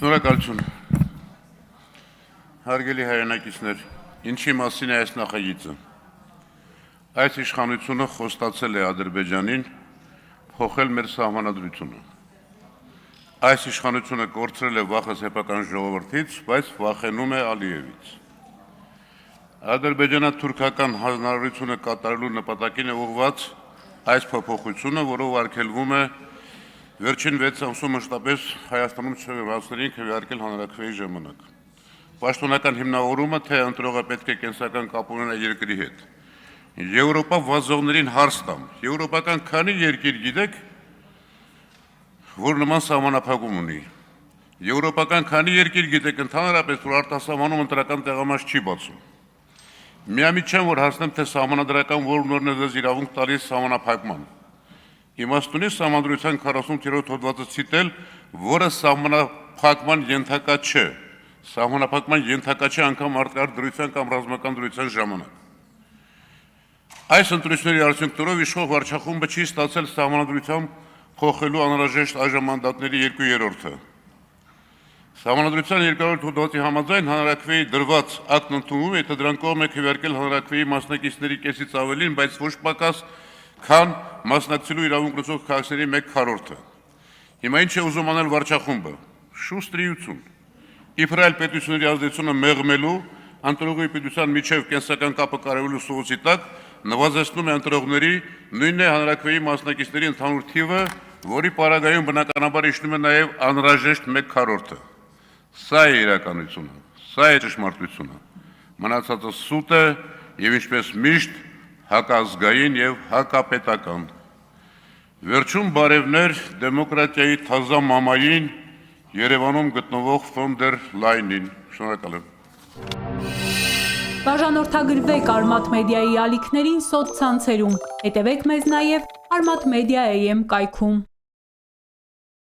Շնորհակալություն։ Հարգելի հայրենակիցներ, ինչի մասին է այս նախագիծը։ Այս իշխանությունը խոստացել է Ադրբեջանին փոխել մեր սահմանադրությունը։ Այս իշխանությունը կորցրել է վախը սեփական ժողովրդից, բայց վախենում է Ալիևից։ Ադրբեջանա-թուրքական հանրահարությունը կատարելու նպատակին է ուղղված այս փոփոխությունը, որով արգելվում է վերջին 6 ամսում մշտապես Հայաստանում չեղածներին քվեարկել հանրաքվեի ժամանակ։ Պաշտոնական հիմնավորումը, թե ընտրողը պետք է կենսական կապ ունենա երկրի հետ։ Եվրոպա վազողներին հարց տամ։ Եվրոպական քանի երկիր գիտեք, որ նման սահմանափակում ունի։ Եվրոպական քանի երկիր գիտեք ընդհանրապես, որ արտասահմանում ընտրական տեղամաս չի բացում։ Միամիտ չեմ, որ հասնեմ, թե սահմանադրական որ նորն է ձեզ իրավունք տալիս սահմանափակման։ Իմաստունի սահմանադրության 48-րդ հոդվածը ցիտել, որը սահմանափակման ենթակա չէ։ Սահմանափակման ենթակա չէ անգամ արտարք դրության կամ ռազմական դրության ժամանակ։ Այս ընտրությունների արդյունքներով իշխող վարչախումբը չի ստացել սահմանադրությամբ փոխելու անհրաժեշտ այժմանդատների 2/3-ը։ Սահմանադրության 2-րդ հոդվածի համաձայն հանրաքվեի դրված ակտն ընդունվում է, եթե դրան կողմ է քվեարկել հանրաքվեի մասնակիցների կեսից ավելին, բայց ոչ պակաս, քան մասնակցելու իրավունք ունեցող քաղաքացիների 1/4-ը։ Հիմա ինչ է ուզում անել վարչախումբը։ Շուստրիություն։ Իբր այլ պետությունների ազդեցությունը մեղմելու, ընտրողի պետության միջև կենսական կապը կարևորելու սովոցի տակ նվազեցնում է ընտրողների, նույնն է հանրաքվեի մասնակիցների ընդհանուր թիվը, որի պարագայում բնականաբար իջնում է նաև անհրաժեշտ 1/4-ը։ Սա է իրականությունը, սա է ճշմարտությունը։ Մնացածը սուտ է եւ ինչպես միշտ հակազգային եւ հակապետական։ Վերջում բարևներ դեմոկրատիայի թազա մամային Երևանում գտնվող ֆոն դեր Լայնին։ Շնորհակալ եմ։ Բաժանորդագրվեք Արմաթ մեդիայի ալիքներին սոցցանցերում, հետևեք մեզ նաև Armat Media AM կայքում։